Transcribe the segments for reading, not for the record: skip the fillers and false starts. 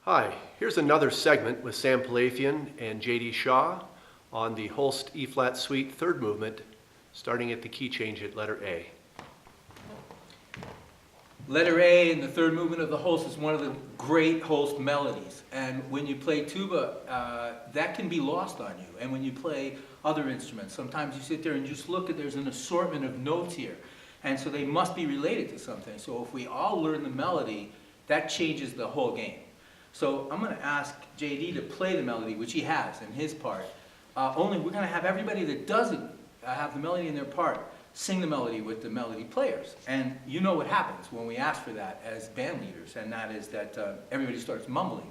Hi, here's another segment with Sam Pilafian and J.D. Shaw on the Holst E-flat Suite third movement, starting at the key change at letter A. Letter A in the third movement of the Holst is one of the great Holst melodies. And when you play tuba, that can be lost on you. And when you play other instruments, sometimes you sit there and just look at, there's an assortment of notes here. And so they must be related to something. So if we all learn the melody, that changes the whole game. So I'm going to ask JD to play the melody, which he has in his part. Only we're going to have everybody that doesn't have the melody in their part sing the melody with the melody players. And you know what happens when we ask for that as band leaders, and that is that everybody starts mumbling.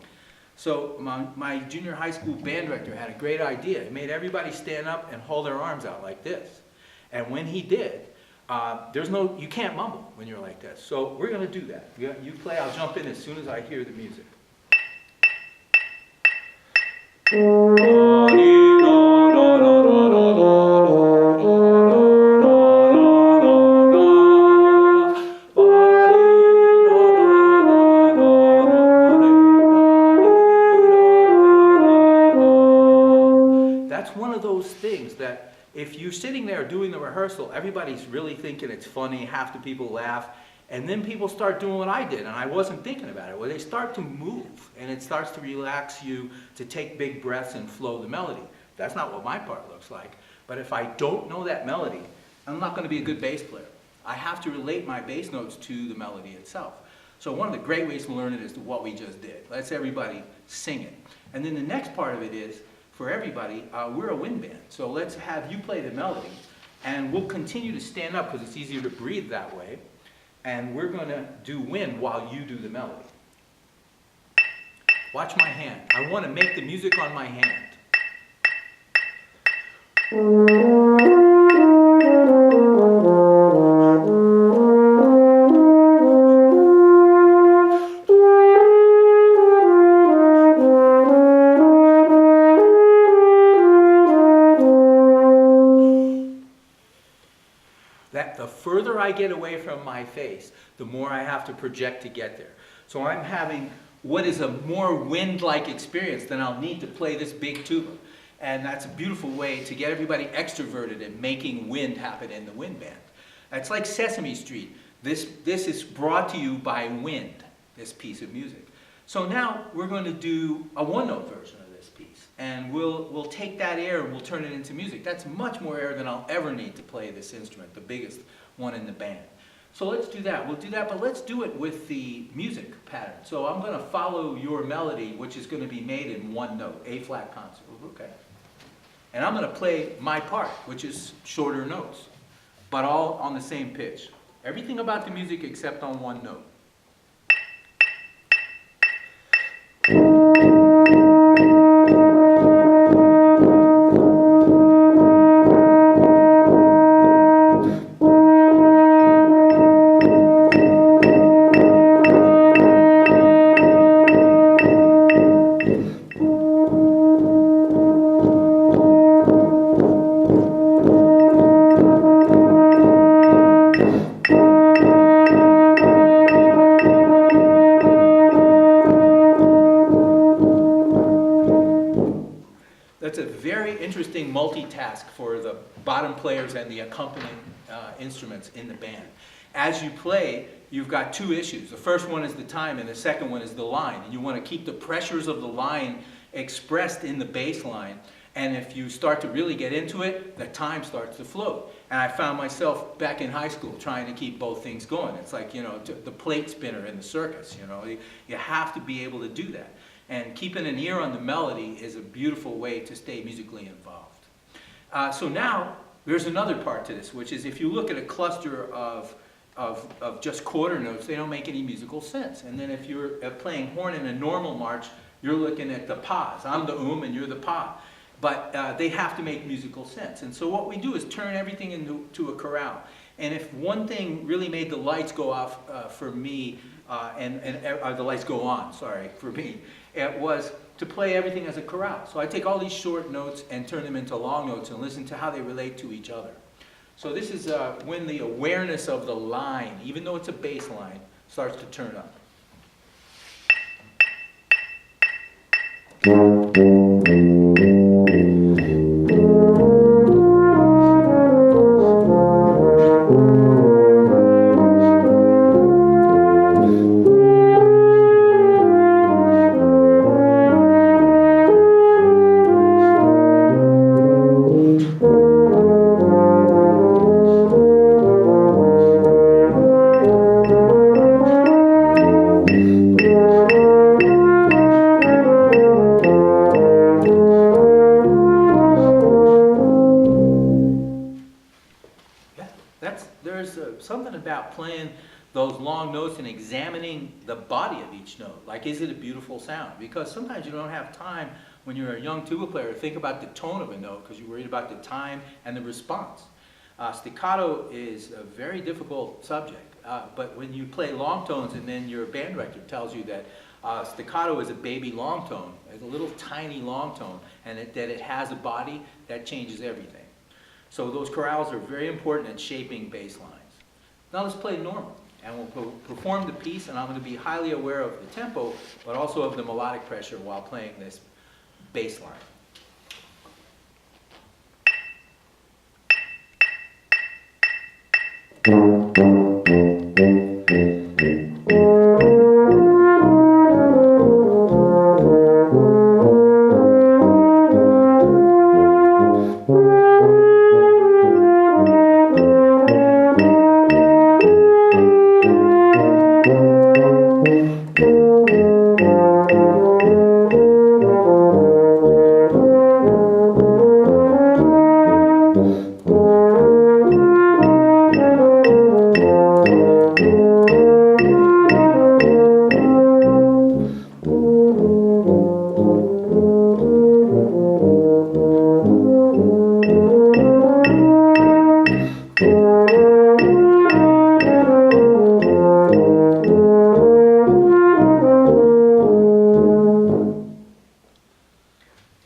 So my junior high school band director had a great idea. He made everybody stand up and hold their arms out like this. And when he did, you can't mumble when you're like this. So we're going to do that. You play, I'll jump in as soon as I hear the music. That's one of those things that if you're sitting there doing the rehearsal, everybody's really thinking it's funny, half the people laugh, and then people start doing what I did, and I wasn't thinking about it. Well, they start to move, and it starts to relax you to take big breaths and flow the melody. That's not what my part looks like. But if I don't know that melody, I'm not going to be a good bass player. I have to relate my bass notes to the melody itself. So one of the great ways to learn it is what we just did. Let's everybody sing it. And then the next part of it is, for everybody, we're a wind band. So let's have you play the melody, and we'll continue to stand up because it's easier to breathe that way. And we're going to do wind while you do the melody. Watch my hand. I want to make the music on my hand. The further I get away from my face, the more I have to project to get there. So I'm having what is a more wind-like experience than I'll need to play this big tuba. And that's a beautiful way to get everybody extroverted and making wind happen in the wind band. It's like Sesame Street. This is brought to you by wind, this piece of music. So now we're going to do a one-note version of this piece. And we'll take that air and we'll turn it into music. That's much more air than I'll ever need to play this instrument, the biggest one in the band. So let's do that. We'll do that, but let's do it with the music pattern. So I'm going to follow your melody, which is going to be made in one note, A-flat concert. Okay. And I'm going to play my part, which is shorter notes, but all on the same pitch. Everything about the music except on one note. That's a very interesting multitask for the bottom players and the accompanying instruments in the band. As you play, you've got two issues. The first one is the time, and the second one is the line. And you want to keep the pressures of the line expressed in the bass line. And if you start to really get into it, the time starts to float. And I found myself back in high school trying to keep both things going. It's like, the plate spinner in the circus, You have to be able to do that. And keeping an ear on the melody is a beautiful way to stay musically involved. So now, there's another part to this, which is if you look at a cluster of just quarter notes, they don't make any musical sense. And then if you're playing horn in a normal march, you're looking at the pas. I'm the and you're the pa. But they have to make musical sense. And so what we do is turn everything into a chorale. And if one thing really made the lights go off for me, the lights go on, sorry, for me, it was to play everything as a chorale. So I take all these short notes and turn them into long notes and listen to how they relate to each other. So this is when the awareness of the line, even though it's a bass line, starts to turn up. There's something about playing those long notes and examining the body of each note. Like, is it a beautiful sound? Because sometimes you don't have time when you're a young tuba player to think about the tone of a note because you're worried about the time and the response. Staccato is a very difficult subject, but when you play long tones and then your band director tells you that staccato is a baby long tone, it's a little tiny long tone, and that it has a body, that changes everything. So those chorales are very important in shaping bass lines. Now let's play normal, and we'll perform the piece, and I'm going to be highly aware of the tempo, but also of the melodic pressure while playing this bass line.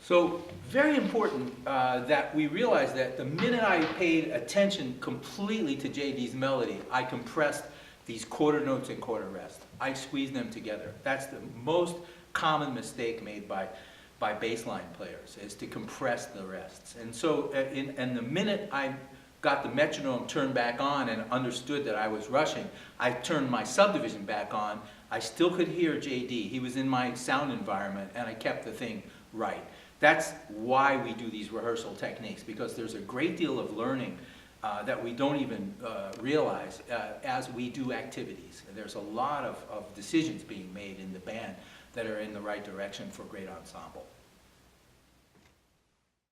So very important that we realize that the minute I paid attention completely to JD's melody, I compressed these quarter notes and quarter rest. I squeezed them together. That's the most common mistake made by bassline players, is to compress the rests. And so and the minute I got the metronome turned back on and understood that I was rushing, I turned my subdivision back on. I still could hear JD. He was in my sound environment, and I kept the thing right. That's why we do these rehearsal techniques, because there's a great deal of learning that we don't even realize as we do activities. There's a lot of decisions being made in the band that are in the right direction for great ensemble.